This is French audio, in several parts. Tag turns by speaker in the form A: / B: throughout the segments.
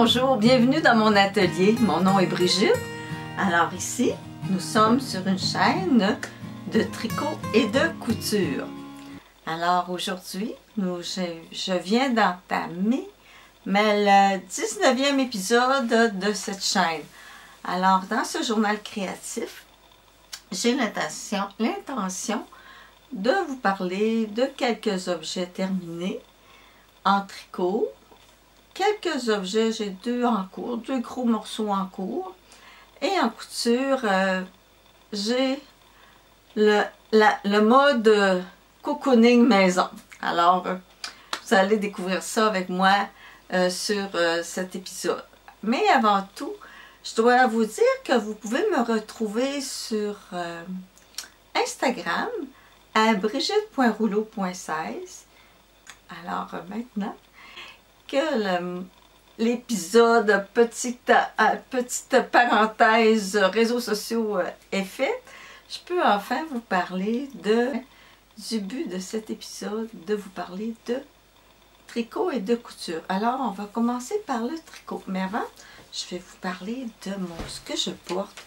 A: bonjour, bienvenue dans mon atelier. Mon nom est Brigitte. Alors ici, nous sommes sur une chaîne de tricot et de couture. Alors aujourd'hui, je viens d'entamer le 19e épisode de cette chaîne. Alors dans ce journal créatif, j'ai l'intention de vous parler de quelques objets terminés en tricot. Quelques objets, j'ai deux en cours, deux gros morceaux en cours. Et en couture, j'ai le mode cocooning maison. Alors, vous allez découvrir ça avec moi sur cet épisode. Mais avant tout, je dois vous dire que vous pouvez me retrouver sur Instagram à brigitte.rouleau.16. Alors maintenant que l'épisode petite parenthèse réseaux sociaux est fait, je peux enfin vous parler du but de cet épisode, de vous parler de tricot et de couture. Alors on va commencer par le tricot, mais avant je vais vous parler de ce que je porte.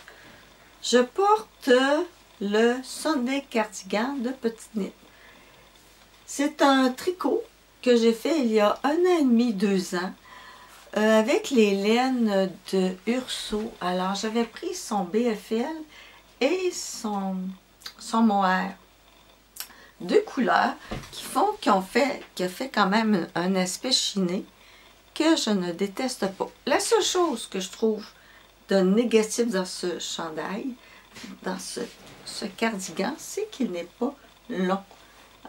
A: Je porte le Sunday Cardigan de Petite Knit. C'est un tricot que j'ai fait il y a 1 an et demi, 2 ans, avec les laines de Urso. Alors j'avais pris son BFL et son mohair. Deux couleurs qui ont fait quand même un aspect chiné que je ne déteste pas. La seule chose que je trouve de négatif dans ce chandail, dans ce cardigan, c'est qu'il n'est pas long.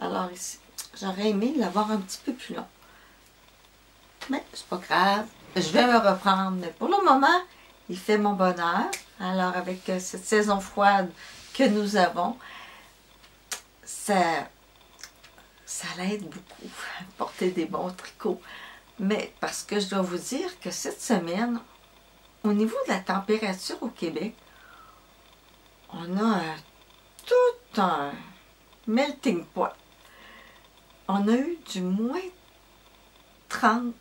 A: Alors ici, j'aurais aimé l'avoir un petit peu plus long. Mais c'est pas grave, je vais me reprendre. Mais pour le moment, il fait mon bonheur. Alors avec cette saison froide que nous avons, ça l'aide beaucoup à porter des bons tricots. Mais parce que je dois vous dire que cette semaine, au niveau de la température au Québec, on a tout un melting pot. On a eu du moins 30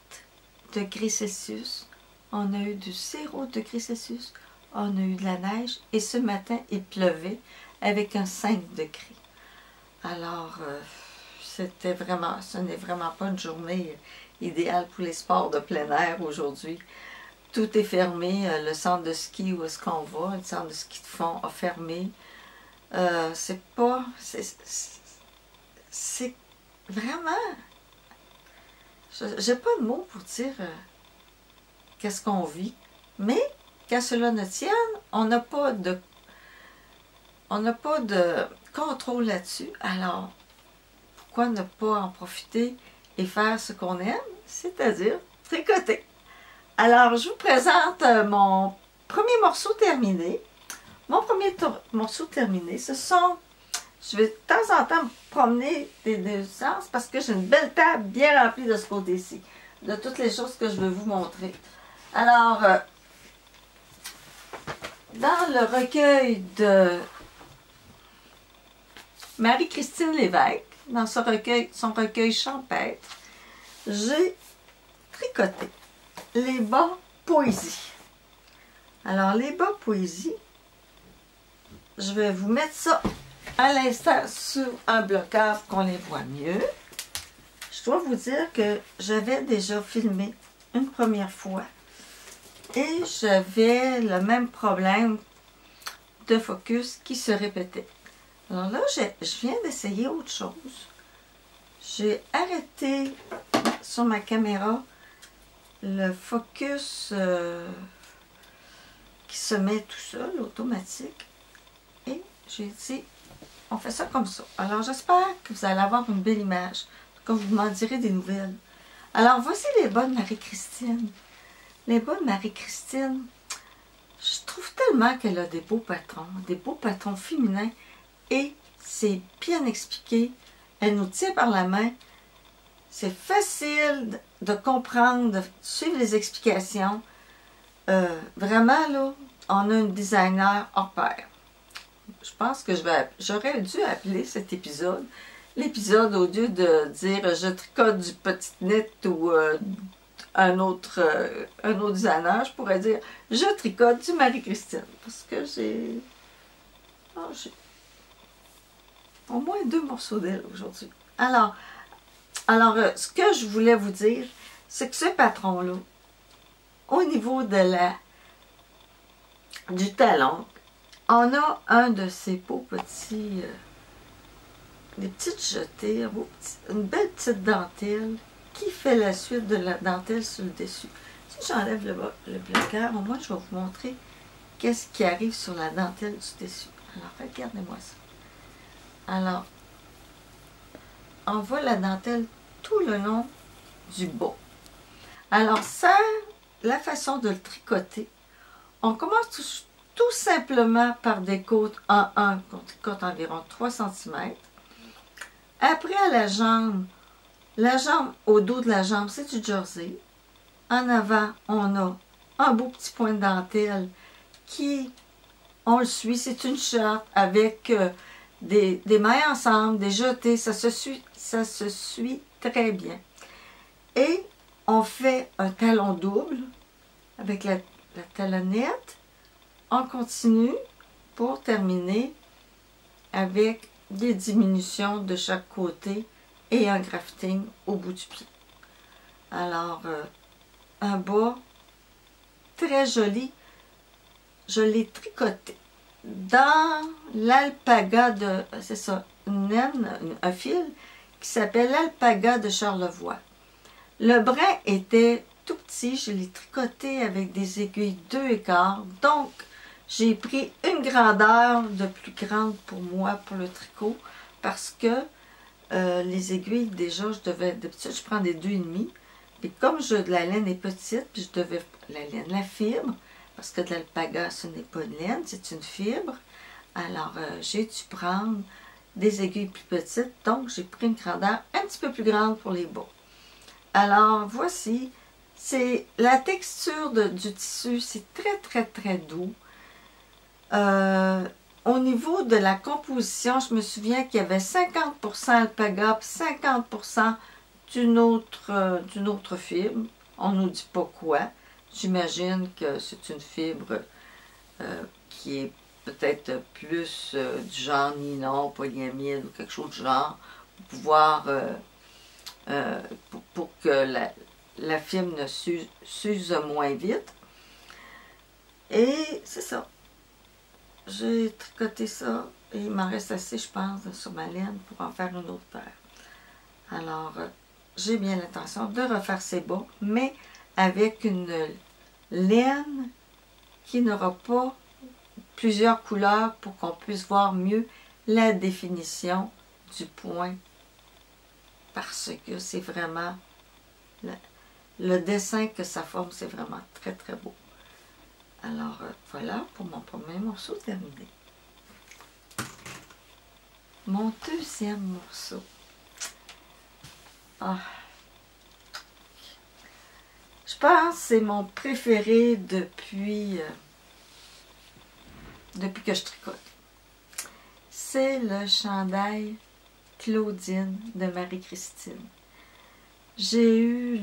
A: degrés Celsius, on a eu du 0 degrés Celsius, on a eu de la neige et ce matin il pleuvait avec un 5 degrés. Alors, ce n'est vraiment pas une journée idéale pour les sports de plein air aujourd'hui. Tout est fermé, le centre de ski où est-ce qu'on va, le centre de ski de fond a fermé. C'est vraiment, j'ai pas de mots pour dire qu'est-ce qu'on vit, mais qu'à cela ne tienne, on n'a pas de contrôle là-dessus. Alors, pourquoi ne pas en profiter et faire ce qu'on aime, c'est-à-dire tricoter. Alors, je vous présente mon premier morceau terminé. Mon premier morceau terminé, ce sont... Je vais de temps en temps me promener des deux sens parce que j'ai une belle table bien remplie de ce côté-ci, de toutes les choses que je veux vous montrer. Alors, dans le recueil de Marie-Christine Lévesque, dans son recueil champêtre, j'ai tricoté les bas poésie. Alors, les bas poésie, je vais vous mettre ça à l'instant sur un blocage qu'on les voit mieux. Je dois vous dire que j'avais déjà filmé une première fois et j'avais le même problème de focus qui se répétait. Alors là, je viens d'essayer autre chose. J'ai arrêté sur ma caméra le focus qui se met tout seul, automatique. Et j'ai dit, on fait ça comme ça. Alors, j'espère que vous allez avoir une belle image. Quand vous m'en direz des nouvelles. Alors, voici les bas de Marie-Christine. Les bas de Marie-Christine, je trouve tellement qu'elle a des beaux patrons féminins. Et c'est bien expliqué. Elle nous tient par la main. C'est facile de comprendre, de suivre les explications. Vraiment, là, on a une designer hors pair. Je pense que j'aurais dû appeler cet épisode l'épisode au lieu de dire je tricote du Petite Knit ou un autre designer, je pourrais dire « Je tricote du Marie-Christine ». Parce que j'ai au moins 2 morceaux d'elle aujourd'hui. Alors, ce que je voulais vous dire, c'est que ce patron-là, au niveau de du talon, on a un de ces beaux petits, des petites jetées, une belle petite dentelle qui fait la suite de la dentelle sur le dessus. Si j'enlève le placard, au moins je vais vous montrer qu'est-ce qui arrive sur la dentelle du dessus. Alors, regardez-moi ça. Alors, on voit la dentelle tout le long du bas. Alors, ça, la façon de le tricoter, on commence tout simplement par des côtes en 1, qu'on tricote environ 3 cm. Après, à la jambe, au dos de la jambe, c'est du jersey. En avant, on a un beau petit point de dentelle qui, on le suit, c'est une short avec des mailles ensemble, des jetés, ça se suit très bien. Et on fait un talon double avec la talonnette. On continue pour terminer avec des diminutions de chaque côté et un grafting au bout du pied. Alors, un bas très joli. Je l'ai tricoté dans l'alpaga de, c'est ça, une naine, un fil qui s'appelle l'alpaga de Charlevoix. Le brin était tout petit, je l'ai tricoté avec des aiguilles 2,25. Donc, j'ai pris une grandeur de plus grande pour moi, pour le tricot, parce que les aiguilles, déjà, d'habitude, je prends des 2,5. Et comme la laine est petite, puis je devais, la fibre, parce que de l'alpaga, ce n'est pas une laine, c'est une fibre. Alors, j'ai dû prendre des aiguilles plus petites, donc j'ai pris une grandeur un petit peu plus grande pour les bas. Alors, voici, c'est la texture du tissu, c'est très, très, très doux. Au niveau de la composition, je me souviens qu'il y avait 50% alpaga, 50% d'une autre fibre. On ne nous dit pas quoi. J'imagine que c'est une fibre qui est peut-être plus du genre nylon, polyamide ou quelque chose du genre, pour pouvoir, pour que la fibre ne s'use moins vite. Et c'est ça. J'ai tricoté ça et il m'en reste assez, je pense, sur ma laine pour en faire une autre paire. Alors, j'ai bien l'intention de refaire ces bas, mais avec une laine qui n'aura pas plusieurs couleurs pour qu'on puisse voir mieux la définition du point, parce que c'est vraiment le dessin que ça forme, c'est vraiment très très beau. Alors voilà pour mon premier morceau terminé. Mon deuxième morceau. Ah. Je pense que c'est mon préféré depuis que je tricote. C'est le chandail Claudine de Marie-Christine. J'ai eu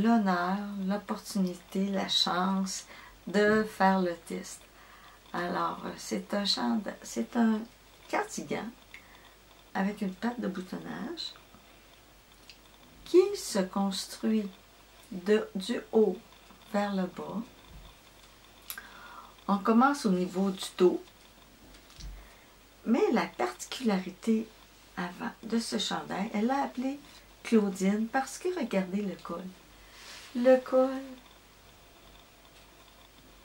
A: l'honneur, l'opportunité, la chance de faire le test. Alors, c'est un cardigan avec une patte de boutonnage qui se construit du haut vers le bas. On commence au niveau du dos, mais la particularité de ce chandail, elle l'a appelé Claudine parce que regardez le col. Le col,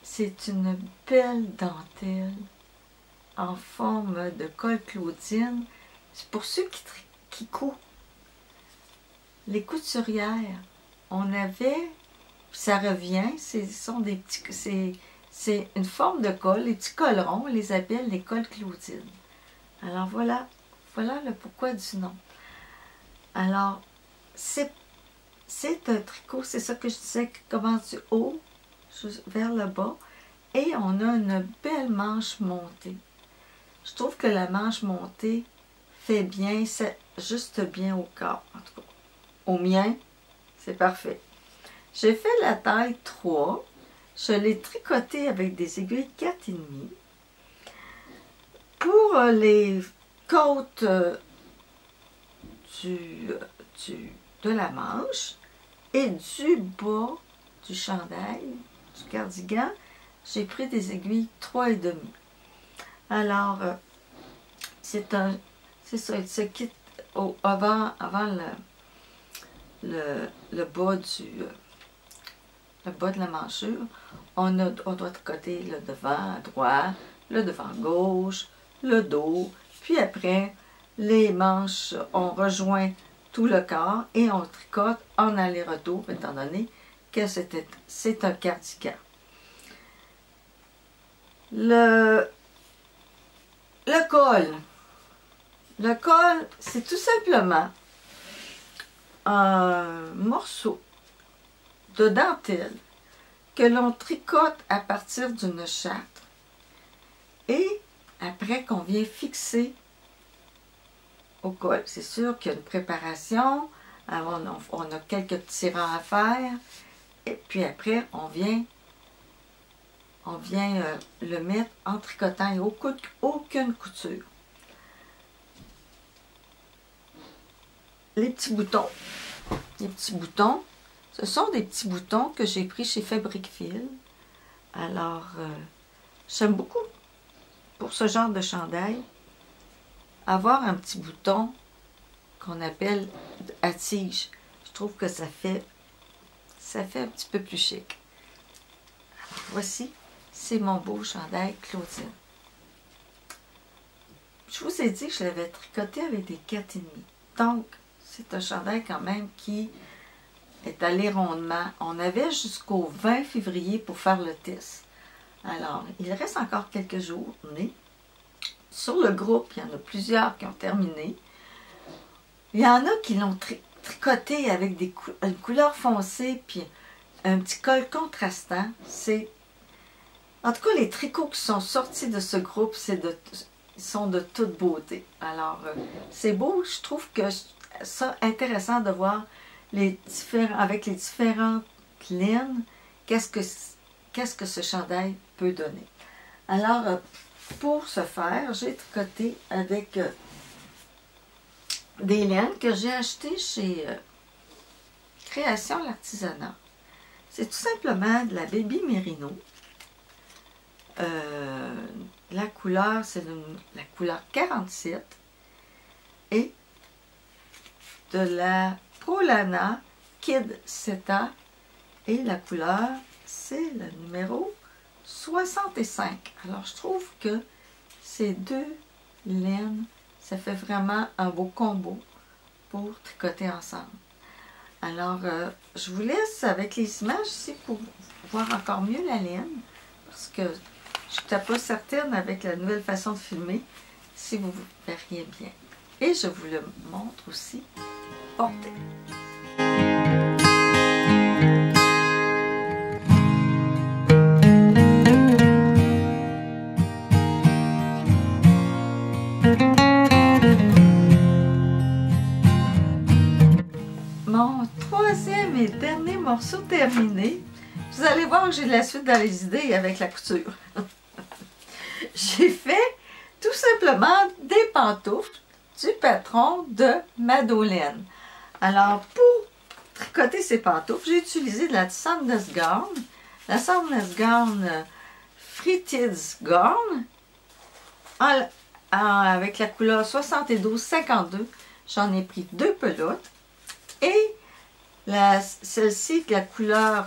A: c'est une belle dentelle en forme de col Claudine. C'est pour ceux qui cousent. Les couturières, on avait, ça revient, c'est une forme de col, les petits collerons, on les appelle les cols Claudine. Alors voilà le pourquoi du nom. Alors, c'est un tricot, c'est ça que je disais, qui commence du haut vers le bas, et on a une belle manche montée. Je trouve que la manche montée fait bien, c'est juste bien au corps, en tout cas. Au mien, c'est parfait. J'ai fait la taille 3. Je l'ai tricoté avec des aiguilles 4,5. Pour les côtes de la manche et du bas du chandail, du cardigan, j'ai pris des aiguilles 3,5. Alors, c'est ça, il se quitte avant le bas le bas de la manchure. On doit tricoter le devant droit, le devant gauche, le dos, puis après, les manches, on rejoint tout le corps et on tricote en aller-retour, étant donné que c'est un cardigan. Le col. Le col, c'est tout simplement un morceau de dentelle que l'on tricote à partir d'une châtre et après qu'on vient fixer au col. C'est sûr qu'il y a une préparation, on a quelques petits rangs à faire et puis après on vient le mettre en tricotant. Il n'y a aucune couture. Les petits boutons, ce sont des petits boutons que j'ai pris chez Fabrique Fil. Alors, j'aime beaucoup pour ce genre de chandail avoir un petit bouton qu'on appelle à tige. Je trouve que ça fait un petit peu plus chic. Alors, voici, c'est mon beau chandail Claudine. Je vous ai dit que je l'avais tricoté avec des 4,5. Donc, c'est un chandail quand même qui est allé rondement. On avait jusqu'au 20 février pour faire le test. Alors, il reste encore quelques jours. Sur le groupe, il y en a plusieurs qui ont terminé. Il y en a qui l'ont tricoté avec une couleur foncée puis un petit col contrastant. En tout cas, les tricots qui sont sortis de ce groupe, sont de toute beauté. Alors, c'est beau. Je trouve que ça intéressant de voir avec les différentes lignes, qu'est-ce que ce chandail peut donner. Alors, pour ce faire, j'ai tricoté avec des laines que j'ai achetées chez Création l'Artisanat. C'est tout simplement de la Baby Merino. La couleur, c'est la couleur 47 et de la Prolana Kid Seta et la couleur, c'est le numéro 65. Alors, je trouve que ces deux laines, ça fait vraiment un beau combo pour tricoter ensemble. Alors, je vous laisse avec les images ici pour voir encore mieux la laine, parce que je n'étais pas certaine avec la nouvelle façon de filmer si vous verriez bien. Et je vous le montre aussi porté. Mon troisième et dernier morceau terminé. Vous allez voir que j'ai de la suite dans les idées avec la couture. J'ai fait tout simplement des pantoufles du patron de Madolène. Alors, pour tricoter ces pantoufles, j'ai utilisé de la Sandnes Garn. La Sandnes Garn Fritids Garn avec la couleur 72-52. J'en ai pris 2 pelotes. Et celle-ci, la couleur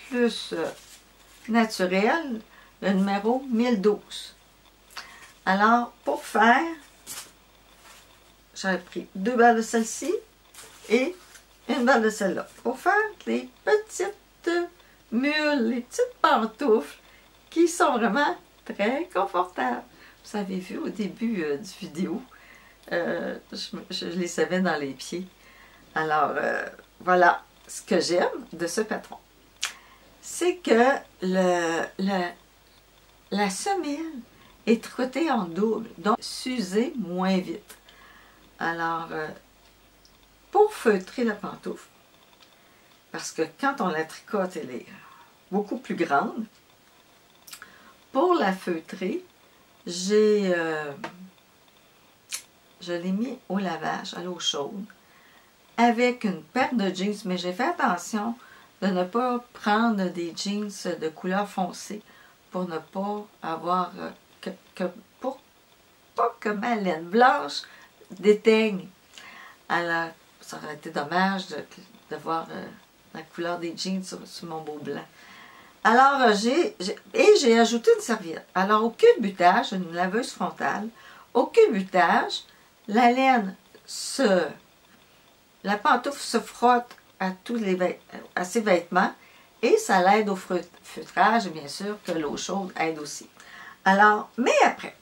A: plus naturelle, le numéro 1012. Alors, pour faire, j'ai pris 2 balles de celle-ci et une balle de celle-là. Pour faire les petites mules, les petites pantoufles qui sont vraiment très confortables. Vous avez vu au début du vidéo, je les avais dans les pieds. Alors, voilà ce que j'aime de ce patron. C'est que la semelle est tricotée en double, donc s'user moins vite. Alors, pour feutrer la pantoufle, parce que quand on la tricote, elle est beaucoup plus grande. Pour la feutrer, je l'ai mis au lavage, à l'eau chaude, avec une paire de jeans, mais j'ai fait attention de ne pas prendre des jeans de couleur foncée pour ne pas avoir, pour pas que ma laine blanche déteigne. Alors, ça aurait été dommage de voir la couleur des jeans sur mon beau blanc. Alors, j'ai ajouté une serviette. Alors, au culbutage, une laveuse frontale, au culbutage, la laine la pantoufle se frotte à ses vêtements et ça l'aide au feutrage et bien sûr que l'eau chaude aide aussi. Alors, mais après,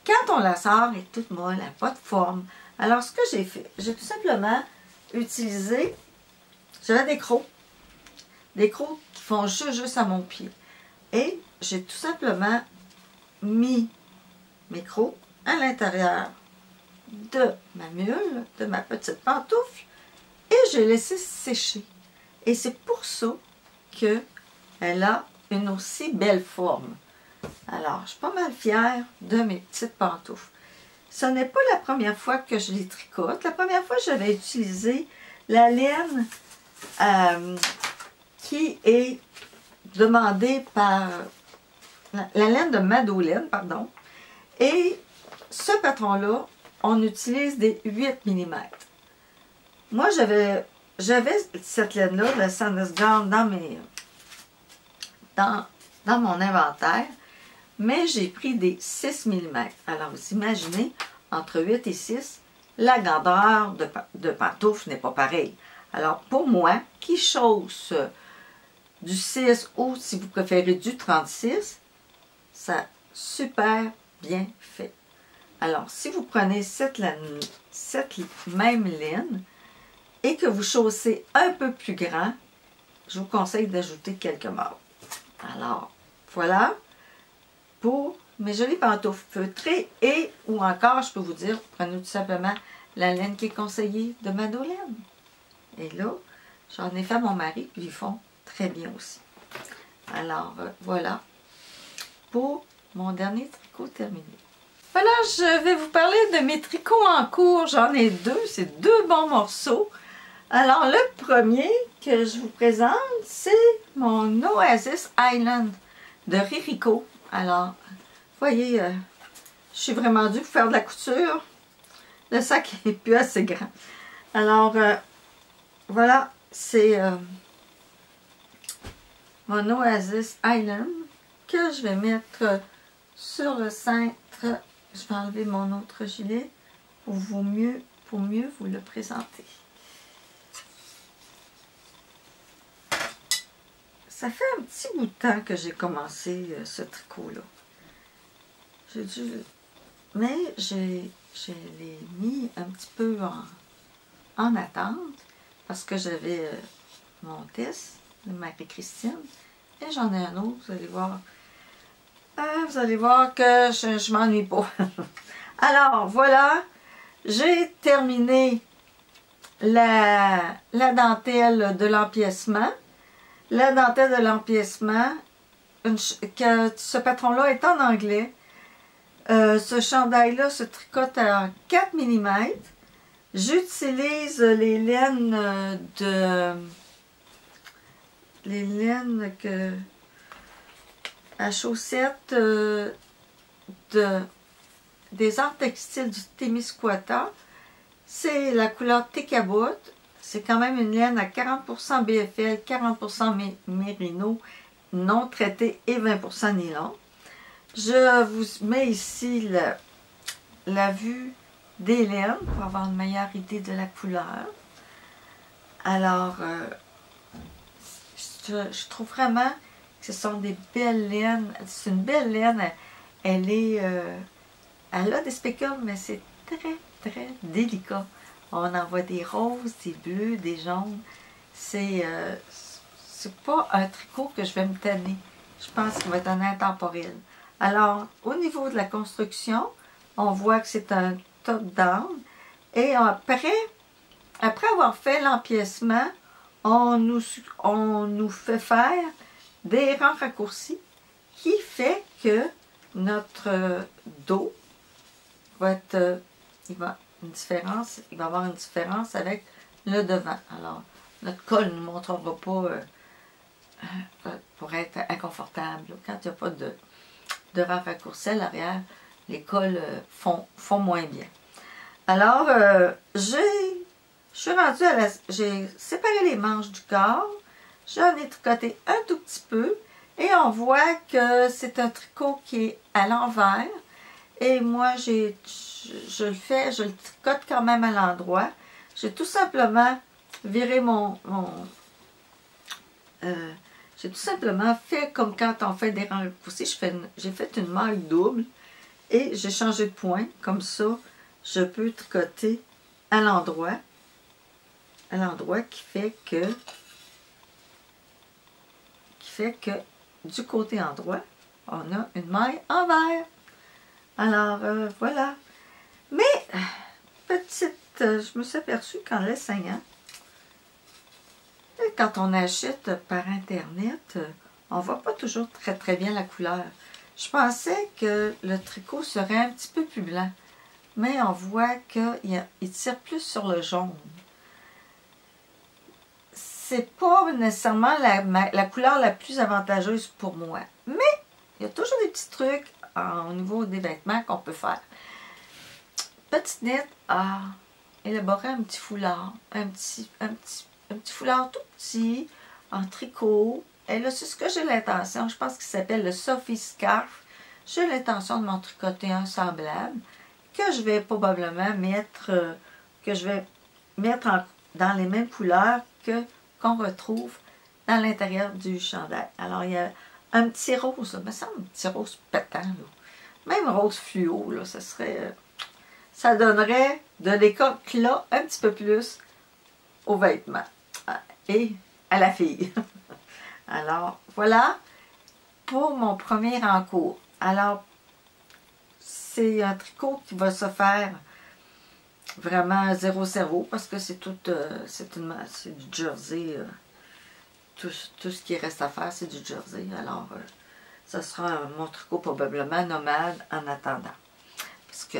A: quand on la sort, elle est toute molle, elle n'a pas de forme. Alors, ce que j'ai fait, j'ai tout simplement utilisé, j'avais des crocs qui font juste à mon pied. Et j'ai tout simplement mis mes crocs à l'intérieur de ma mule, de ma petite pantoufle, et j'ai laissé sécher. Et c'est pour ça qu'elle a une aussi belle forme. Alors, je suis pas mal fière de mes petites pantoufles. Ce n'est pas la première fois que je les tricote. La première fois, j'avais utilisé la laine qui est demandée par la laine de Madolène, pardon. Et ce patron-là, on utilise des 8 mm. Moi, j'avais cette laine-là, la Sandnes Gown, dans mon inventaire, mais j'ai pris des 6 mm. Alors, vous imaginez, entre 8 et 6, la grandeur de pantoufle n'est pas pareille. Alors, pour moi, qui chausse du 6 ou, si vous préférez, du 36, ça super bien fait. Alors, si vous prenez cette même laine et que vous chaussez un peu plus grand, je vous conseille d'ajouter quelques marques. Alors, voilà pour mes jolies pantoufles feutrées et ou encore, je peux vous dire, prenez tout simplement la laine qui est conseillée de Madolène. Et là, j'en ai fait à mon mari, puis ils font très bien aussi. Alors, voilà pour mon dernier tricot terminé. Voilà, je vais vous parler de mes tricots en cours. J'en ai deux, c'est deux bons morceaux. Alors, le premier que je vous présente, c'est mon Oasis Island de Ririko. Alors, vous voyez, je suis vraiment due pour faire de la couture. Le sac n'est plus assez grand. Alors, voilà, c'est mon Oasis Island que je vais mettre sur le cintre. Je vais enlever mon autre gilet pour mieux vous le présenter. Ça fait un petit bout de temps que j'ai commencé ce tricot-là. Mais je l'ai mis un petit peu en attente parce que j'avais mon test de Marie-Christine et j'en ai un autre, vous allez voir. Vous allez voir que je m'ennuie pas. Alors, voilà, j'ai terminé la dentelle de l'empiècement. La dentelle de l'empiècement, ce patron-là est en anglais. Ce chandail-là se tricote à 4 mm. J'utilise les laines à chaussettes des arts textiles du Témiscouata. C'est la couleur Técabout. C'est quand même une laine à 40% BFL, 40% mérino, non traité et 20% nylon. Je vous mets ici la vue des laines pour avoir une meilleure idée de la couleur. Alors, je trouve vraiment que ce sont des belles laines. C'est une belle laine. Elle a des spécules, mais c'est très, très délicat. On en voit des roses, des bleus, des jaunes. C'est pas un tricot que je vais me tanner. Je pense qu'il va être un intemporel. Alors, au niveau de la construction, on voit que c'est un top-down. Et après avoir fait l'empiècement, on nous fait faire des rangs raccourcis qui fait que notre dos va être, il va avoir une différence avec le devant. Alors, notre col ne nous montrera pas pour être inconfortable. Quand il n'y a pas de rangs raccourcis à l'arrière, les cols font moins bien. Alors, je suis rendue j'ai séparé les manches du corps, j'en ai tricoté un tout petit peu, et on voit que c'est un tricot qui est à l'envers, et moi, je le tricote quand même à l'endroit. J'ai tout simplement viré j'ai tout simplement fait comme quand on fait des rangs raccourcis, j'ai fait une maille double, et j'ai changé de point, comme ça, je peux tricoter à l'endroit qui fait que du côté endroit, on a une maille envers. Alors, voilà. Mais, je me suis aperçue qu'en l'essayant, quand on achète par Internet, on ne voit pas toujours très très bien la couleur. Je pensais que le tricot serait un petit peu plus blanc, mais on voit qu'il tire plus sur le jaune. C'est pas nécessairement la couleur la plus avantageuse pour moi, mais il y a toujours des petits trucs au niveau des vêtements qu'on peut faire. Petite Nette a élaboré un petit foulard, un petit foulard tout petit, en tricot. Et là, c'est ce que j'ai l'intention, je pense qu'il s'appelle le Sophie Scarf. J'ai l'intention de m'en tricoter un semblable, que je vais probablement mettre, dans les mêmes couleurs qu'on retrouve dans l'intérieur du chandail. Alors, il y a un petit rose, ça me semble un petit rose pétant, là. Même rose fluo, là, ça donnerait de l'éclat un petit peu plus aux vêtements et à la fille. Alors, voilà pour mon premier encours. Alors, c'est un tricot qui va se faire vraiment zéro cerveau parce que c'est du jersey. Tout ce qui reste à faire, c'est du jersey. Alors, ça sera mon tricot probablement nomade en attendant. Parce que,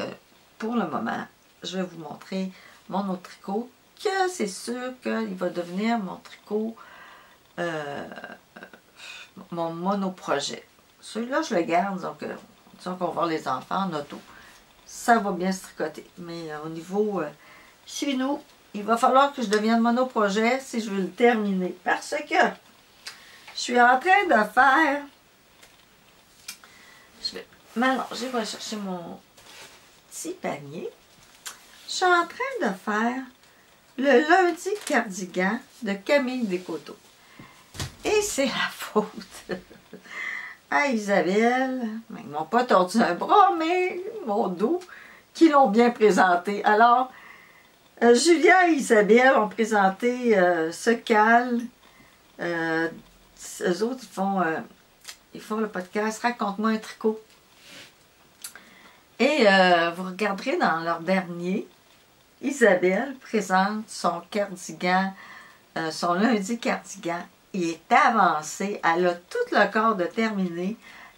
A: pour le moment, je vais vous montrer mon autre tricot, que c'est sûr qu'il va devenir mon tricot, mon monoprojet. Celui-là, je le garde, donc, disons qu'on va voir les enfants en auto. Ça va bien se tricoter. Mais au niveau chez nous, il va falloir que je devienne monoprojet si je veux le terminer. Parce que je suis en train de faire... Je vais m'allonger, je vais chercher mon petit panier. Je suis en train de faire le lundi cardigan de Camille Descoteaux. Et c'est la faute à Isabelle, ils ne m'ont pas tordu un bras, mais mon dos, qui l'ont bien présenté. Alors, Julia et Isabelle ont présenté ce cal. Eux autres, ils font le podcast Raconte-moi un tricot. Et vous regarderez dans leur dernier, Isabelle présente son cardigan, son lundi cardigan. Il est avancé, elle a tout le corps de terminé,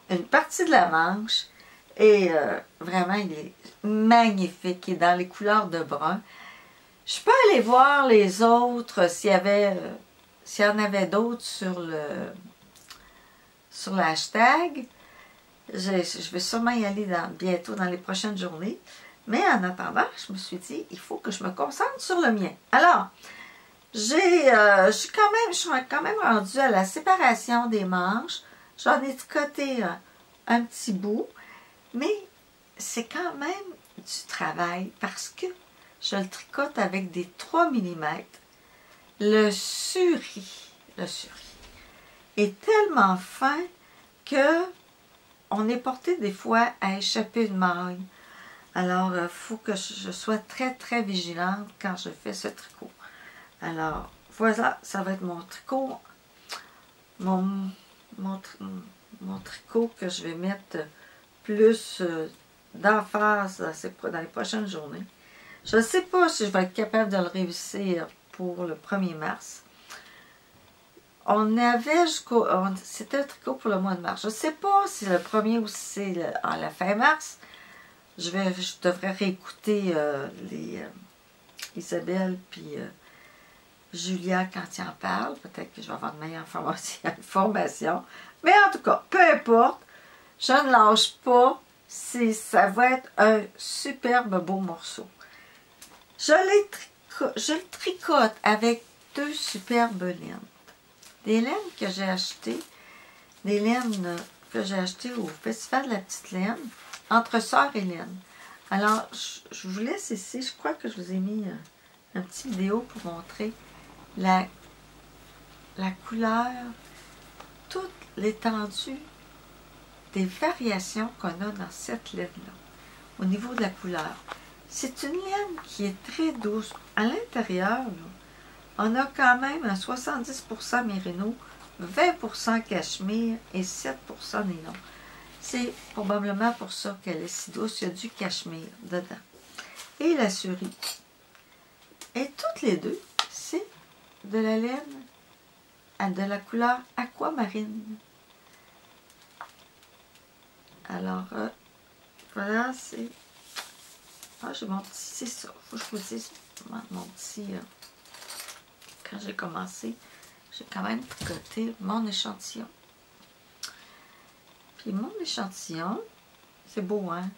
A: une partie de la manche, et vraiment, il est magnifique, il est dans les couleurs de brun. Je peux aller voir les autres, s'il y en avait d'autres sur le hashtag. Je vais sûrement y aller bientôt dans les prochaines journées. Mais en attendant, je me suis dit, il faut que je me concentre sur le mien. Alors, je suis quand même rendue à la séparation des manches. J'en ai tricoté un petit bout. Mais c'est quand même du travail parce que je le tricote avec des 3 mm. Le suri est tellement fin que on est porté des fois à échapper une maille. Alors, il faut que je sois très très vigilante quand je fais ce tricot. Alors, voilà, ça va être mon tricot, mon tricot que je vais mettre plus d'emphase dans les prochaines journées. Je ne sais pas si je vais être capable de le réussir pour le 1er mars. On avait jusqu'au... C'était un tricot pour le mois de mars. Je ne sais pas si c'est le 1er ou si c'est à la fin mars. Je devrais réécouter Isabelle puis Julia quand ils en parlent. Peut-être que je vais avoir de meilleures informations. Mais en tout cas, peu importe. Je ne lâche pas. Ça va être un superbe beau morceau. Je le tricote avec 2 superbes laines. Des laines que j'ai achetées, au Festival de la Petite Laine, entre Sœurs et Laine. Alors, je vous laisse ici, je crois que je vous ai mis un petit vidéo pour montrer la couleur, toute l'étendue des variations qu'on a dans cette laine-là, au niveau de la couleur. C'est une laine qui est très douce. À l'intérieur, on a quand même un 70% mérino, 20% cachemire et 7% nylon. C'est probablement pour ça qu'elle est si douce. Il y a du cachemire dedans. Et la souris. Et toutes les deux, c'est de la laine de la couleur aquamarine. Alors, voilà, c'est... Ah, j'ai mon petit... C'est ça. Faut que je vous dise mon petit... Quand j'ai commencé, j'ai quand même tricoté mon échantillon. Puis mon échantillon, c'est beau, hein?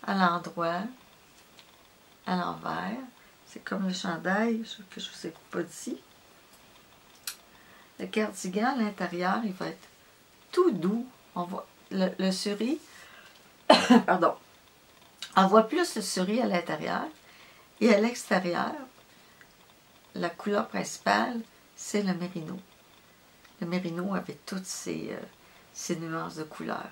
A: À l'endroit, à l'envers. C'est comme le chandail que je vous ai pas dit. Le cardigan à l'intérieur, il va être tout doux. On voit le cerise, pardon. On voit plus le cerise à l'intérieur. Et à l'extérieur, la couleur principale, c'est le mérino. Le mérino avec toutes ces nuances de couleurs.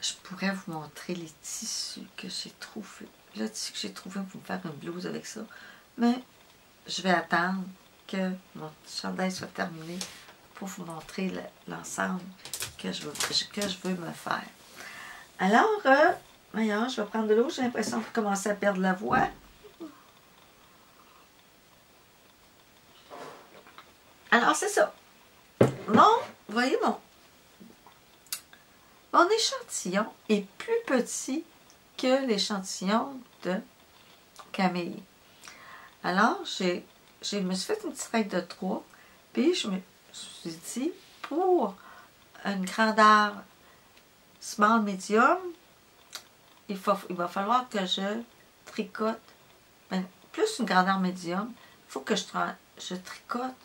A: Je pourrais vous montrer les tissus que j'ai trouvés. Le tissu que j'ai trouvé pour me faire une blouse avec ça. Mais je vais attendre que mon chandail soit terminé pour vous montrer l'ensemble que je veux me faire. Alors, voyons, je vais prendre de l'eau. J'ai l'impression de commencer à perdre la voix. Alors, c'est ça. Vous voyez, mon échantillon est plus petit que l'échantillon de Camille. Alors, je me suis fait une petite règle de 3, puis je me suis dit, pour une grandeur small medium, il va falloir que je tricote, plus une grandeur médium, il faut que je tricote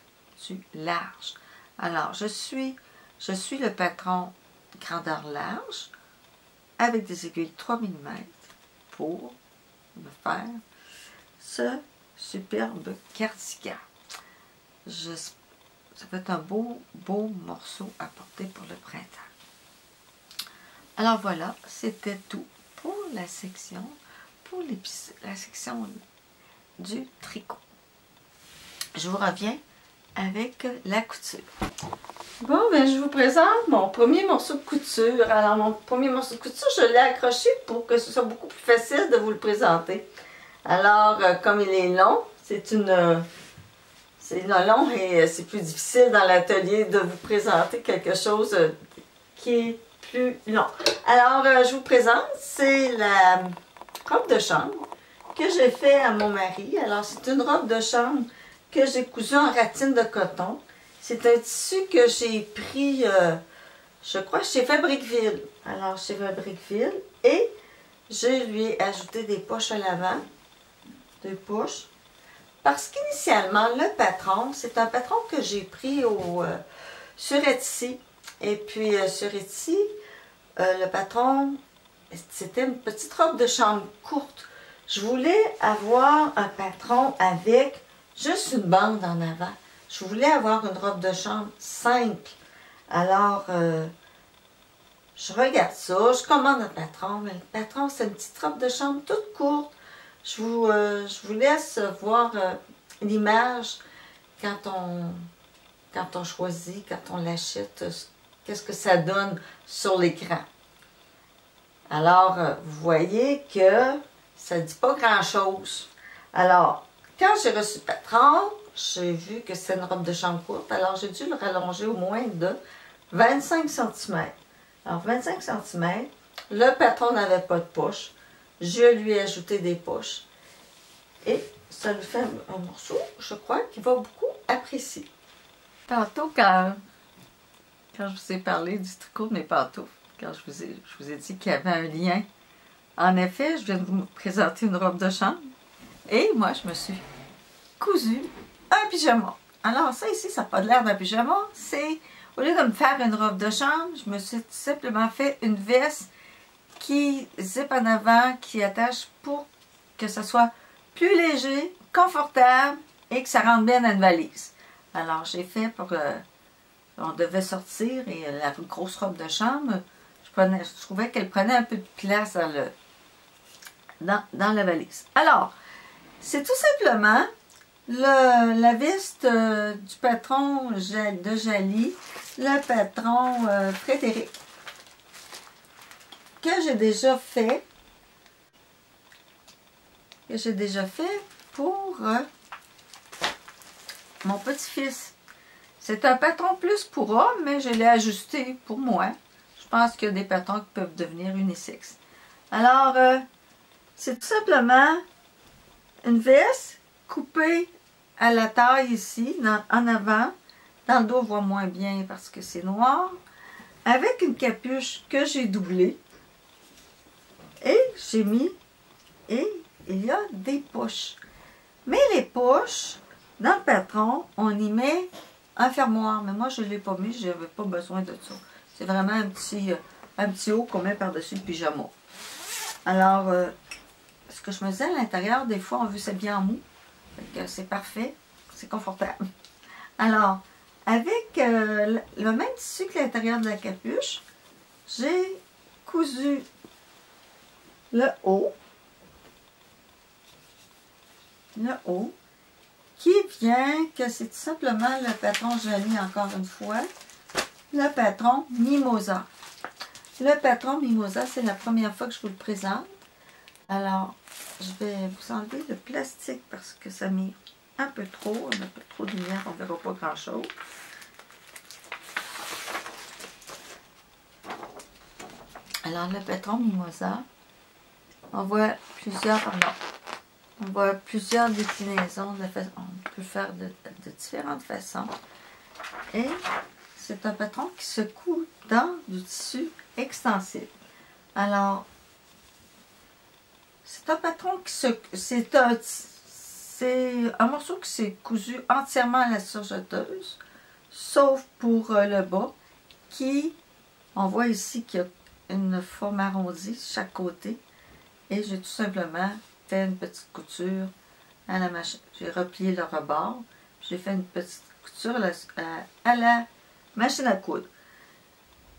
A: du large. Alors, je suis le patron grandeur large avec des aiguilles 3 mm pour me faire ce superbe cardigan. Ça va être un beau morceau à porter pour le printemps. Alors voilà, c'était tout pour la section, la section du tricot. Je vous reviens avec la couture. Bon, ben je vous présente mon premier morceau de couture. Alors, mon premier morceau de couture, je l'ai accroché pour que ce soit beaucoup plus facile de vous le présenter. Alors, comme il est long, c'est long et c'est plus difficile dans l'atelier de vous présenter quelque chose qui est plus long. Alors, je vous présente, c'est la robe de chambre que j'ai fait à mon mari. Alors, c'est une robe de chambre que j'ai cousue en ratine de coton. C'est un tissu que j'ai pris, je crois, chez Fabriqueville. Alors, chez Fabriqueville. Et je lui ai ajouté des poches à l'avant. 2 poches. Parce qu'initialement, le patron, c'est un patron que j'ai pris sur Etsy. Et puis, sur Etsy, le patron, c'était une petite robe de chambre courte. Je voulais avoir un patron avec juste une bande en avant. Je voulais avoir une robe de chambre simple. Alors, je regarde ça, je commande un patron, mais le patron, c'est une petite robe de chambre toute courte. Je vous laisse voir l'image quand on choisit, quand on l'achète, qu'est-ce que ça donne sur l'écran. Alors, vous voyez que ça ne dit pas grand-chose. Alors, Quand j'ai reçu le patron, j'ai vu que c'est une robe de chambre courte, alors j'ai dû le rallonger au moins de 25 cm. Alors 25 cm, le patron n'avait pas de poche. Je lui ai ajouté des poches. Et ça lui fait un morceau, je crois, qu'il va beaucoup apprécier. Tantôt, quand je vous ai parlé du tricot de mes pantoufles, quand je vous ai dit qu'il y avait un lien, en effet, je viens de vous présenter une robe de chambre. Et moi, je me suis cousu un pyjama. Alors ça ici, ça n'a pas l'air d'un pyjama. C'est, au lieu de me faire une robe de chambre, je me suis tout simplement fait une veste qui zip en avant, qui attache pour que ça soit plus léger, confortable et que ça rentre bien dans une valise. Alors j'ai fait pour... on devait sortir et la grosse robe de chambre, je trouvais qu'elle prenait un peu de place dans la valise. Alors, c'est tout simplement la veste du patron de Jali, le patron Frédéric, que j'ai déjà fait pour mon petit-fils. C'est un patron plus pour homme, mais je l'ai ajusté pour moi. Je pense qu'il y a des patrons qui peuvent devenir unisexes. Alors, c'est tout simplement une veste coupée à la taille ici, en avant. Dans le dos, on voit moins bien parce que c'est noir. Avec une capuche que j'ai doublée. Et j'ai mis, et il y a des poches. Mais les poches, dans le patron, on y met un fermoir. Mais moi, je ne l'ai pas mis, je n'avais pas besoin de ça. C'est vraiment un petit haut qu'on met par-dessus le pyjama. Alors, ce que je me disais à l'intérieur, des fois, on veut s'habiller en mou. C'est parfait, c'est confortable. Alors, avec le même tissu que l'intérieur de la capuche, j'ai cousu le haut, qui vient que c'est tout simplement le patron Jali, encore une fois, le patron Mimosa. Le patron Mimosa, c'est la première fois que je vous le présente. Alors, je vais vous enlever le plastique parce que ça met un peu trop, on a un peu trop de lumière, on ne verra pas grand-chose. Alors, le patron Mimosa, on voit plusieurs déclinaisons, on peut faire de différentes façons. Et c'est un patron qui se coud dans du tissu extensible. Alors, c'est un patron qui se... C'est un morceau qui s'est cousu entièrement à la surjeteuse, sauf pour le bas, qui, on voit ici qu'il y a une forme arrondie de chaque côté. Et j'ai tout simplement fait une petite couture à la machine. J'ai replié le rebord. J'ai fait une petite couture à la machine à coudre.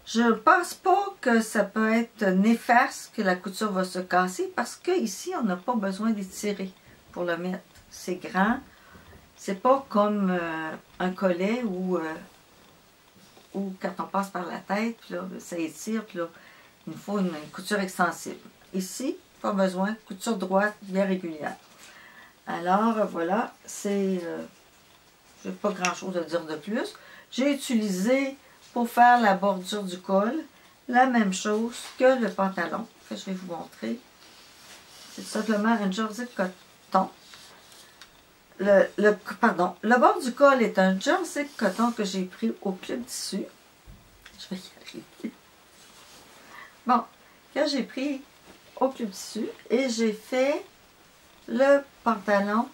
A: Je ne pense pas que ça peut être néfaste, que la couture va se casser, parce qu'ici, on n'a pas besoin d'étirer pour le mettre. C'est grand. C'est pas comme un collet où quand on passe par la tête, puis là, ça étire, puis là, il nous faut une couture extensible. Ici, pas besoin, couture droite, bien régulière. Alors, voilà, c'est... j'ai pas grand-chose à dire de plus. J'ai utilisé, pour faire la bordure du col, la même chose que le pantalon. Que je vais vous montrer. C'est simplement une jersey de coton. Le bord du col est un jersey de coton que j'ai pris au Club Tissu. Je vais y arriver. Bon, que j'ai pris au Club Tissu et j'ai fait le pantalon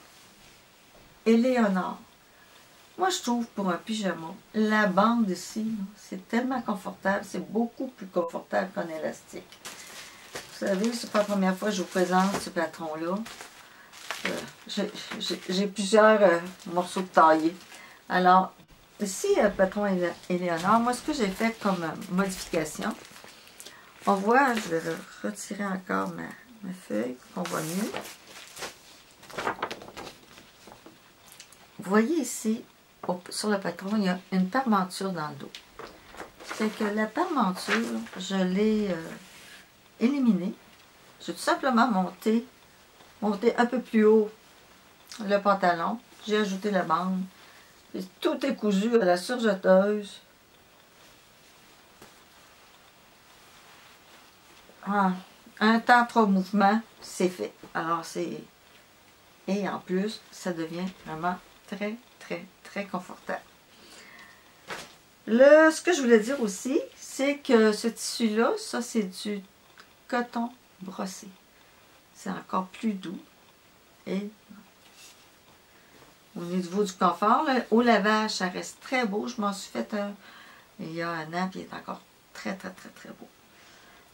A: Éléonore. Moi, je trouve pour un pyjama, la bande ici, c'est tellement confortable, c'est beaucoup plus confortable qu'un élastique. Vous savez, c'est pas la première fois que je vous présente ce patron-là. J'ai plusieurs morceaux de taillés. Alors, ici, le patron Éléonore, moi, ce que j'ai fait comme modification, on voit, je vais retirer encore ma feuille pour qu'on voit mieux. Vous voyez ici, sur le patron, il y a une permenture dans le dos. C'est que la permenture, je l'ai éliminée. J'ai tout simplement monté un peu plus haut le pantalon. J'ai ajouté la bande. Et tout est cousu à la surjeteuse. Ah, un temps 3 mouvements, c'est fait. Alors c'est... Et en plus, ça devient vraiment très, très, très confortable. Ce que je voulais dire aussi, c'est que ce tissu-là, ça c'est du coton brossé. C'est encore plus doux. Et au niveau du confort, là, au lavage, ça reste très beau. Je m'en suis fait un il y a un an, puis il est encore très, très, très, très beau.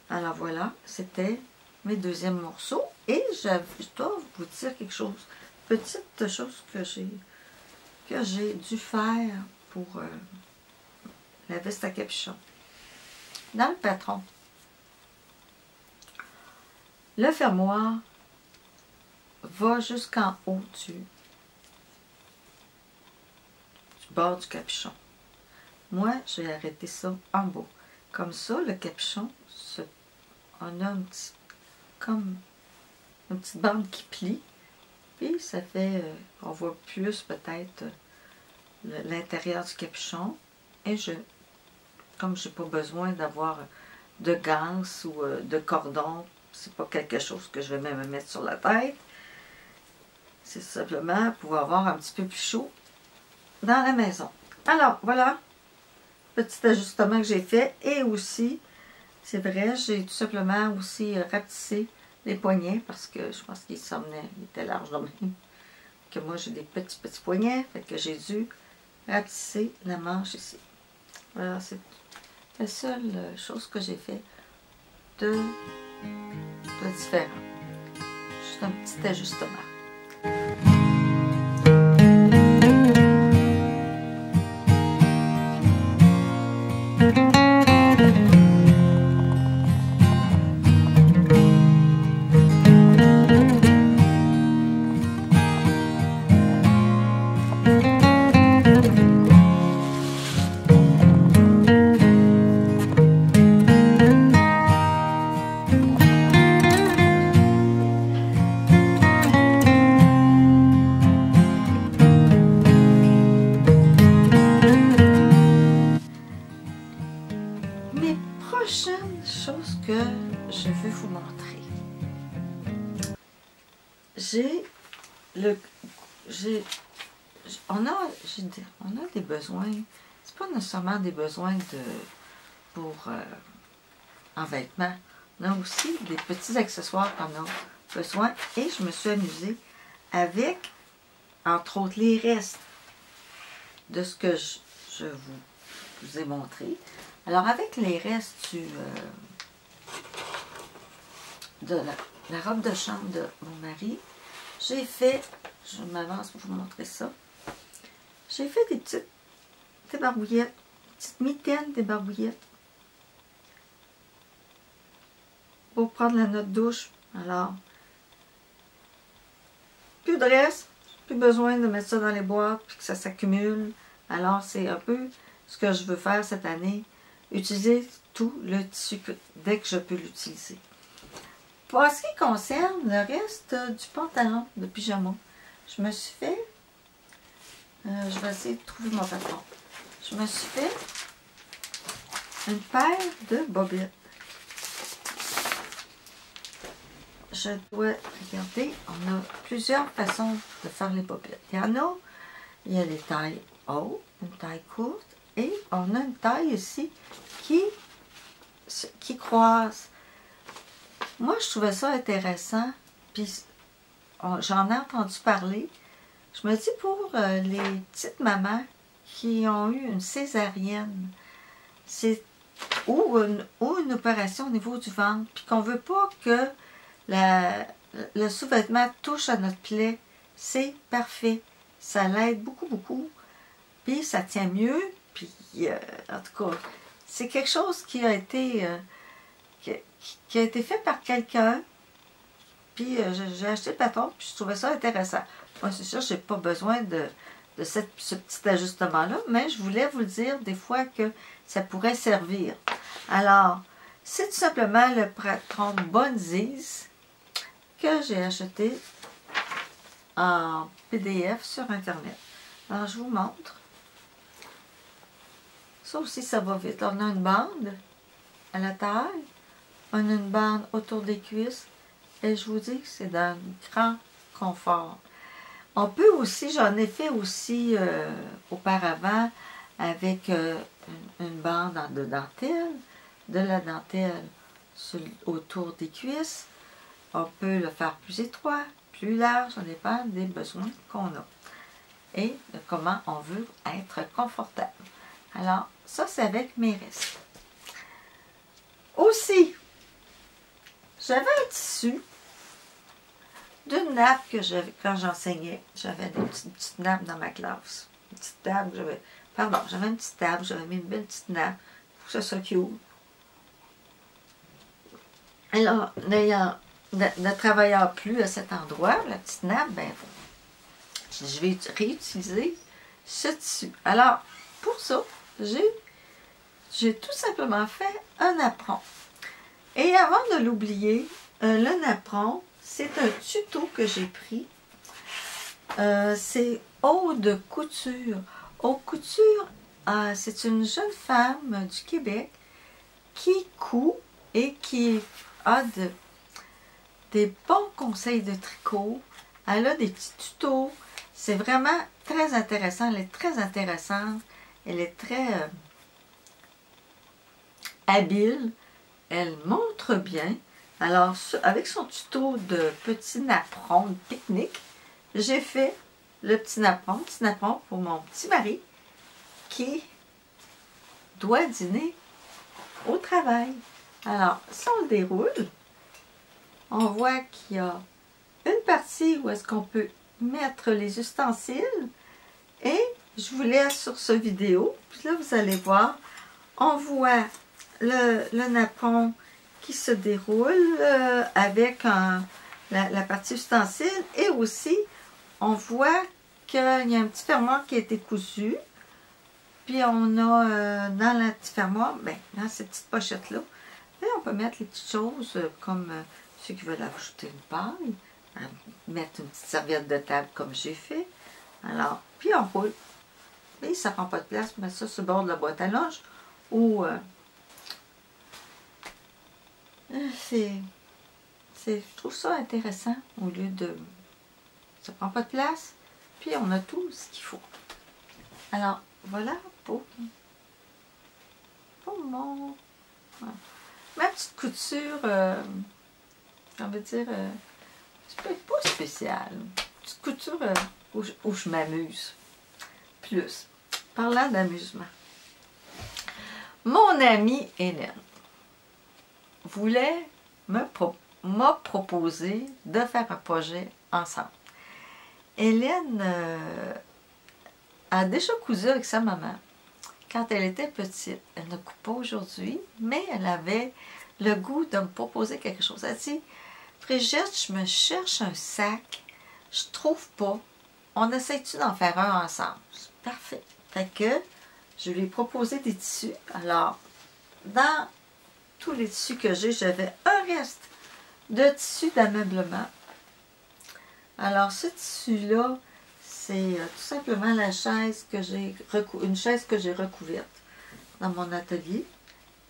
A: Alors voilà, c'était mes deuxièmes morceaux. Et je dois vous dire quelque chose. Petite chose que j'ai dû faire pour la veste à capuchon. Dans le patron, le fermoir va jusqu'en haut du bord du capuchon. Moi, j'ai arrêté ça en bas. Comme ça, le capuchon, on a comme une petite bande qui plie. Puis ça fait, on voit plus peut-être l'intérieur du capuchon. Et comme je n'ai pas besoin d'avoir de gants ou de cordon, c'est pas quelque chose que je vais même mettre sur la tête. C'est simplement pour avoir un petit peu plus chaud dans la maison. Alors, voilà, petit ajustement que j'ai fait. Et aussi, c'est vrai, j'ai tout simplement aussi rapetissé les poignets parce que je pense qu'il était large de même. Que moi, j'ai des petits poignets, fait que j'ai dû rapetisser la manche ici. Voilà, c'est la seule chose que j'ai fait de différent. Juste un petit ajustement. Prochaine chose que je veux vous montrer. On a des besoins, c'est pas nécessairement des besoins en vêtements. On a aussi des petits accessoires qu'on a besoin et je me suis amusée avec, entre autres, les restes de ce que je vous ai montré. Alors, avec les restes de la robe de chambre de mon mari, j'ai fait, je m'avance pour vous montrer ça, j'ai fait des petites débarbouillettes, petites mitaines débarbouillettes pour prendre la note douche. Alors, plus de reste, plus besoin de mettre ça dans les boîtes puis que ça s'accumule. Alors, c'est un peu ce que je veux faire cette année. Utiliser tout le tissu dès que je peux l'utiliser. Pour ce qui concerne le reste du pantalon de pyjama, je me suis fait, je vais essayer de trouver mon patron, je me suis fait une paire de bobettes. Je dois regarder, on a plusieurs façons de faire les bobettes. Il y a les tailles hautes, une taille courte, et on a une taille ici qui croise. Moi, je trouvais ça intéressant, puis j'en ai entendu parler. Je me dis pour les petites mamans qui ont eu une césarienne, ou une opération au niveau du ventre, puis qu'on ne veut pas que le sous-vêtement touche à notre plaie, c'est parfait. Ça l'aide beaucoup, beaucoup, puis ça tient mieux. Puis, en tout cas, c'est quelque chose qui a été fait par quelqu'un. Puis, j'ai acheté le patron, puis je trouvais ça intéressant. Moi, c'est sûr, je n'ai pas besoin de ce petit ajustement-là, mais je voulais vous le dire des fois que ça pourrait servir. Alors, c'est tout simplement le patron Bonzies que j'ai acheté en PDF sur Internet. Alors, je vous montre. Ça aussi, ça va vite. On a une bande à la taille. On a une bande autour des cuisses. Et je vous dis que c'est d'un grand confort. On peut aussi, j'en ai fait aussi auparavant avec une bande de dentelle, de la dentelle autour des cuisses. On peut le faire plus étroit, plus large, ça dépend des besoins qu'on a et de comment on veut être confortable. Alors, ça c'est avec mes restes. Aussi, j'avais un tissu d'une nappe que j'avais quand j'enseignais. J'avais des petites nappes dans ma classe. Une petite table, j'avais une petite table, j'avais mis une belle petite nappe pour que ça soit cute. Alors, ne travaillant plus à cet endroit, la petite nappe, ben, je vais réutiliser ce tissu. Alors, pour ça, j'ai tout simplement fait un napperon. Et avant de l'oublier, le napperon, c'est un tuto que j'ai pris. C'est Aude Couture. Aude Couture, c'est une jeune femme du Québec qui coud et qui a des bons conseils de tricot. Elle a des petits tutos. C'est vraiment très intéressant. Elle est très intéressante. Elle est très habile. Elle montre bien. Alors, avec son tuto de petit napperon de pique-nique, j'ai fait le petit napperon pour mon petit mari qui doit dîner au travail. Alors, si on le déroule, on voit qu'il y a une partie où est-ce qu'on peut mettre les ustensiles et je vous laisse sur ce vidéo. Puis là, vous allez voir, on voit le napperon qui se déroule avec la partie ustensile et aussi on voit qu'il y a un petit fermoir qui a été cousu. Puis on a dans la petite fermoir, ben, dans ces petites pochettes-là, on peut mettre les petites choses comme ceux qui veulent ajouter une paille, mettre une petite serviette de table comme j'ai fait. Alors, puis on roule. Et ça prend pas de place, mais ça sur le bord de la boîte à linge ou je trouve ça intéressant au lieu de ça prend pas de place, puis on a tout ce qu'il faut. Alors, voilà pour ma petite couture, on va dire, pas spéciale. Petite couture où je m'amuse plus. Parlant d'amusement. Mon amie Hélène m'a proposé de faire un projet ensemble. Hélène a déjà cousu avec sa maman quand elle était petite. Elle ne coupe pas aujourd'hui, mais elle avait le goût de me proposer quelque chose. Elle dit, Brigitte, je me cherche un sac, je trouve pas. On essaie-tu d'en faire un ensemble? Parfait. Fait que je lui ai proposé des tissus. Alors, dans tous les tissus que j'ai, j'avais un reste de tissu d'ameublement. Alors, ce tissu-là, c'est tout simplement la chaise que j'ai une chaise que j'ai recouverte dans mon atelier.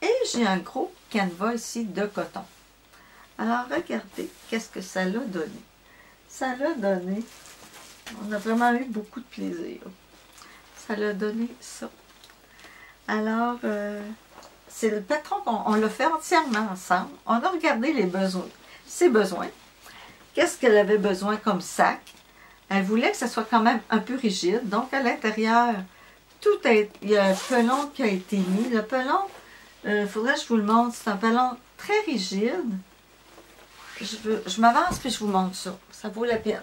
A: Et j'ai un gros canevas ici de coton. Alors, regardez qu'est-ce que ça l'a donné. Ça l'a donné, on a vraiment eu beaucoup de plaisir. Ça l'a donné ça. Alors, c'est le patron qu'on l'a fait entièrement ensemble. On a regardé les besoins, ses besoins. Qu'est-ce qu'elle avait besoin comme sac? Elle voulait que ça soit quand même un peu rigide. Donc, à l'intérieur, il y a un pelon qui a été mis. Le pelon, il faudrait que je vous le montre. C'est un pelon très rigide. Je m'avance puis je vous montre ça. Ça vaut la peine.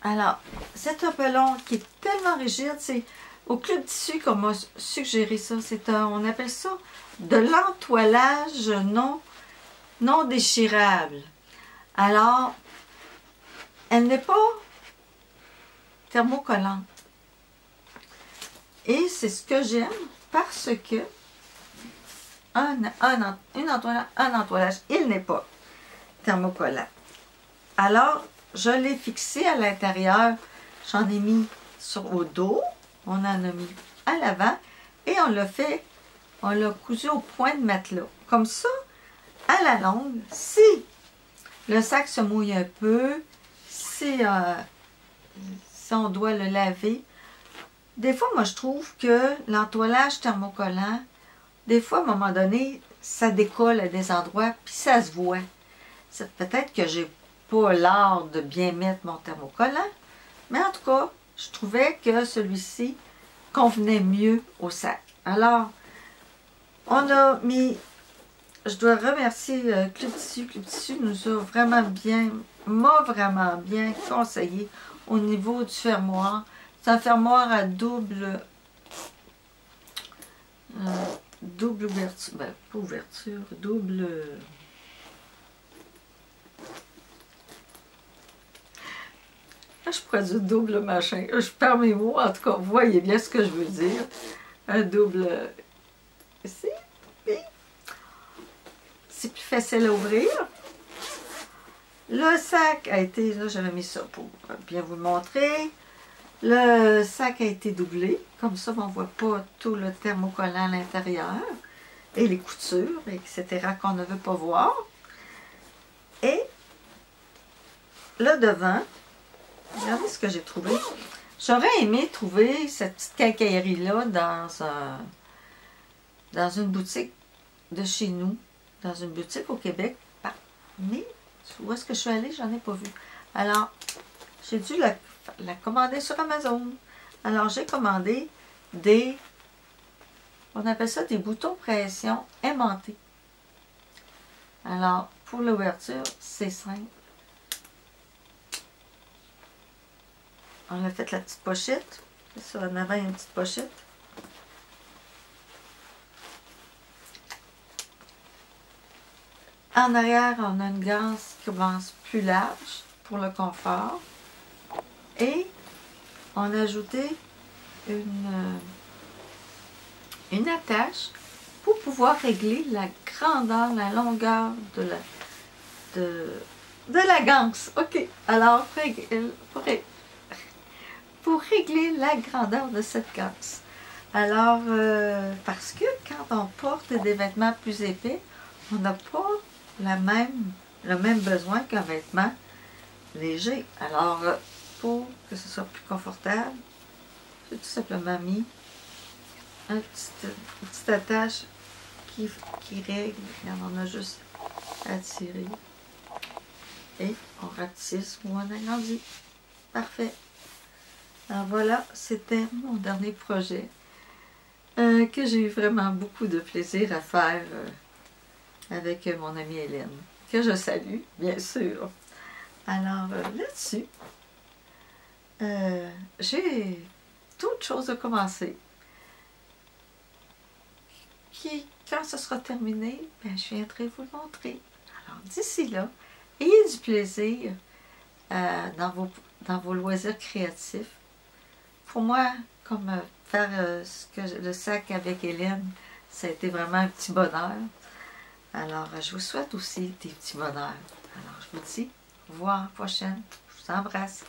A: Alors, c'est un pelon qui est tellement rigide. C'est au Club Tissu qu'on m'a suggéré ça. On appelle ça de l'entoilage non déchirable. Alors, elle n'est pas thermocollante. Et c'est ce que j'aime parce que un entoilage, il n'est pas thermocollant. Alors, je l'ai fixé à l'intérieur. J'en ai mis au dos. On en a mis à l'avant. Et on l'a cousu au point de matelas. Comme ça, à la longue, si le sac se mouille un peu, si on doit le laver, des fois, moi, je trouve que l'entoilage thermocollant, des fois, à un moment donné, ça décolle à des endroits, puis ça se voit. Peut-être que j'ai pas l'art de bien mettre mon thermocollant, mais en tout cas, je trouvais que celui-ci convenait mieux au sac. Alors, on a mis, je dois remercier Club Tissu. Club Tissu nous a m'a vraiment bien conseillé au niveau du fermoir. C'est un fermoir à double ouverture, ben, pas ouverture, double... Je pourrais dire double machin. Je perds mes mots, en tout cas, vous voyez bien ce que je veux dire. Un double... Ici, c'est plus facile à ouvrir. Le sac a été... Là, j'avais mis ça pour bien vous le montrer. Le sac a été doublé. Comme ça, on ne voit pas tout le thermocollant à l'intérieur. Et les coutures, etc. qu'on ne veut pas voir. Et le devant... Regardez ce que j'ai trouvé. J'aurais aimé trouver cette petite quincaillerie-là dans une boutique de chez nous, dans une boutique au Québec. Mais où est-ce que je suis allée, j'en ai pas vu. Alors, j'ai dû la commander sur Amazon. Alors, j'ai commandé on appelle ça des boutons pression aimantés. Alors, pour l'ouverture, c'est simple. On a fait la petite pochette. C'est ça, en avant, il y a une petite pochette. En arrière, on a une ganse qui commence plus large pour le confort. Et on a ajouté une attache pour pouvoir régler la grandeur, la longueur de la ganse. OK. Alors, pour régler la grandeur de cette ganse. Alors, parce que quand on porte des vêtements plus épais, on n'a pas le même besoin qu'un vêtement léger. Alors, pour que ce soit plus confortable, j'ai tout simplement mis une petite attache qui règle. Regarde, on a juste à tirer. Et on ratisse ou on agrandit. Parfait. Alors voilà, c'était mon dernier projet que j'ai eu vraiment beaucoup de plaisir à faire avec mon amie Hélène, que je salue, bien sûr. Alors là-dessus, j'ai toute chose à commencer. Quand ce sera terminé, ben, je viendrai vous le montrer. Alors d'ici là, ayez du plaisir dans vos loisirs créatifs. Pour moi, comme faire le sac avec Hélène, ça a été vraiment un petit bonheur. Alors, je vous souhaite aussi des petits bonheurs. Alors, je vous dis au revoir à la prochaine. Je vous embrasse.